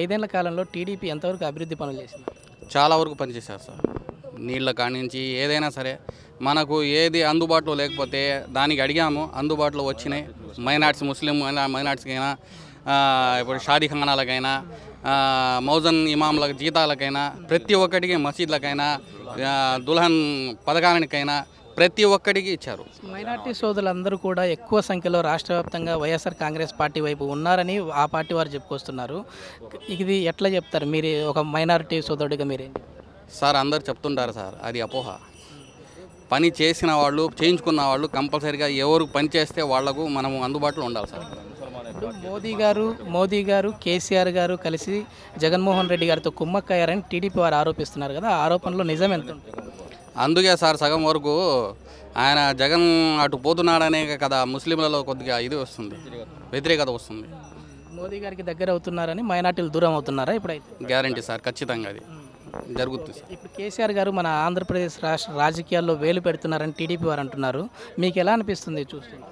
ఐదేళ్ల కాలంలో టీడీపీ ఎంతవరకు అభివృద్ధి పనులు చేసింది? చాలా వరకు పనిచేశారు సార్. నీళ్ళ కానించి ఏదైనా సరే మనకు ఏది అందుబాటులో లేకపోతే దానికి అడిగాము, అందుబాటులో వచ్చినాయి. మైనార్ట్స్ ముస్లిం మైనార్ట్స్కైనా, ఇప్పుడు షాదీఖానాలకైనా, మౌజన్ ఇమాంల జీతాలకైనా, ప్రతి ఒక్కటికి మసీద్లకైనా, దుల్హన్ పథకానికైనా ప్రతి ఒక్కటికి ఇచ్చారు. మైనార్టీ సోదరులందరూ కూడా ఎక్కువ సంఖ్యలో రాష్ట్ర వ్యాప్తంగా వైఎస్ఆర్ కాంగ్రెస్ పార్టీ వైపు ఉన్నారని ఆ పార్టీ వారు చెప్పుకొస్తున్నారు. ఇది ఎట్లా చెప్తారు మీరు ఒక మైనారిటీ సోదరుడిగా? మీరేం సార్ అందరు చెప్తుంటారు సార్, అది అపోహ. పని చేసిన వాళ్ళు, చేయించుకున్న వాళ్ళు కంపల్సరీగా ఎవరు పని చేస్తే వాళ్లకు మనము అందుబాటులో ఉండాలి సార్. ఇప్పుడు మోదీ గారు కేసీఆర్ గారు కలిసి జగన్మోహన్ రెడ్డి గారితో కుమ్మక్కయ్యారని టీడీపీ వారు ఆరోపిస్తున్నారు కదా, ఆ ఆరోపణలో నిజం ఎంత ఉంటుంది? అందుకే సార్ సగం వరకు ఆయన జగన్ అటు పోతున్నాడనే కదా ముస్లింలలో కొద్దిగా ఇది వస్తుంది, వ్యతిరేకత వస్తుంది. మోదీ గారికి దగ్గర అవుతున్నారని మైనార్టీలు దూరం అవుతున్నారా ఇప్పుడైతే? గ్యారంటీ సార్, ఖచ్చితంగా అది జరుగుతుంది. ఇప్పుడు కేసీఆర్ గారు మన ఆంధ్రప్రదేశ్ రాష్ట్ర రాజకీయాల్లో వేలు పెడుతున్నారని టీడీపీ వారు అంటున్నారు. మీకు ఎలా అనిపిస్తుంది చూస్తుంది?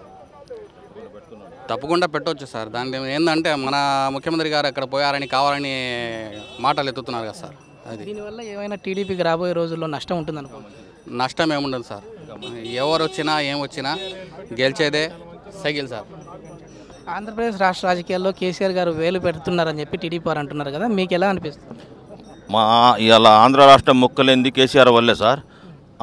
తప్పకుండా పెట్టవచ్చు సార్. దాని ఏంటంటే మన ముఖ్యమంత్రి గారు అక్కడ పోయారని కావాలని మాటలు ఎత్తుతున్నారు కదా సార్. అది దీనివల్ల ఏమైనా టీడీపీకి రాబోయే రోజుల్లో నష్టం ఉంటుంది అనుకుంటున్నారు? నష్టం ఏముండదు సార్. ఎవరు వచ్చినా ఏం వచ్చినా గెలిచేదే సైకిల్ సార్. ఆంధ్రప్రదేశ్ రాష్ట్ర రాజకీయాల్లో కేసీఆర్ గారు వేలు పెడుతున్నారని చెప్పి టీడీపీ వారు అంటున్నారు కదా, మీకు ఎలా అనిపిస్తుంది? ఇలా ఆంధ్ర రాష్ట్రం ముక్కలేంది కేసీఆర్ వల్లే సార్.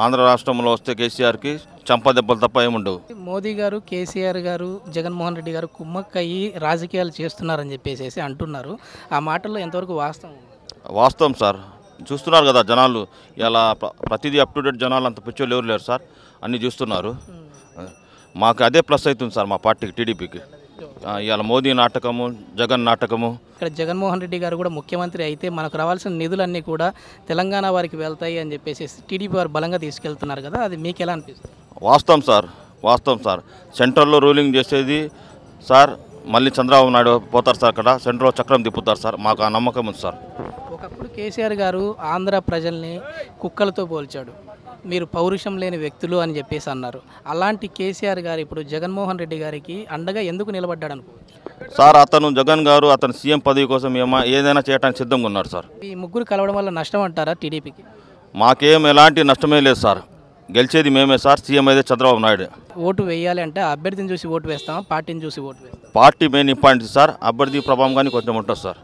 ఆంధ్ర రాష్ట్రంలో వస్తే కేసీఆర్కి చంపదెబ్బలు తప్ప ఏముండవు. మోదీ గారు, కేసీఆర్ గారు, జగన్మోహన్ రెడ్డి గారు కుమ్మక్కయ్యి రాజకీయాలు చేస్తున్నారని చెప్పేసి అంటున్నారు. ఆ మాటల్లో ఎంతవరకు వాస్తవం? వాస్తవం సార్. చూస్తున్నారు కదా జనాలు, ఇలా ప్రతిదీ అప్ టు డేట్ జనాలు అంత పిచ్చోళ్ళు ఎవరు లేరు సార్, అన్నీ చూస్తున్నారు. మాకు అదే ప్లస్ అవుతుంది సార్ మా పార్టీకి, టీడీపీకి. ఇవాళ మోదీ నాటకము, జగన్ నాటకము. ఇక్కడ జగన్మోహన్ రెడ్డి గారు కూడా ముఖ్యమంత్రి అయితే మనకు రావాల్సిన నిధులన్నీ కూడా తెలంగాణ వారికి వెళ్తాయి అని చెప్పేసి టీడీపీ వారు బలంగా తీసుకెళ్తున్నారు కదా, అది మీకు ఎలా అనిపిస్తుంది? వాస్తవం సార్, వాస్తవం సార్. సెంట్రల్లో రూలింగ్ చేసేది సార్, మళ్ళీ చంద్రబాబు నాయుడు పోతారు సార్, అక్కడ సెంట్రల్ చక్రం తిప్పుతారు సార్, మాకు ఆ నమ్మకం ఉంది సార్. ఒకప్పుడు కేసీఆర్ గారు ఆంధ్ర ప్రజల్ని కుక్కలతో పోల్చాడు, మీరు పౌరుషం లేని వ్యక్తులు అని చెప్పేసి అన్నారు. అలాంటి కేసీఆర్ గారు ఇప్పుడు జగన్మోహన్ రెడ్డి గారికి అండగా ఎందుకు నిలబడ్డాడు అనుకో సార్? అతను జగన్ గారు అతను సీఎం పదవి కోసం ఏదైనా చేయడానికి సిద్ధంగా ఉన్నారు సార్. ఈ ముగ్గురు కలవడం వల్ల నష్టం అంటారా టీడీపీకి? మాకేం ఎలాంటి నష్టమే లేదు సార్. గెలిచేది మేమే సార్, సీఎం అయితే చంద్రబాబు నాయుడు. ఓటు వేయాలి అంటే అభ్యర్థిని చూసి ఓటు వేస్తామా, పార్టీని చూసి ఓటు వేస్తాం? పార్టీ మెయిన్ ఇంపార్టెంట్ సార్, అభ్యర్థి ప్రభావం కానీ కొంచెం ఉంటుంది సార్.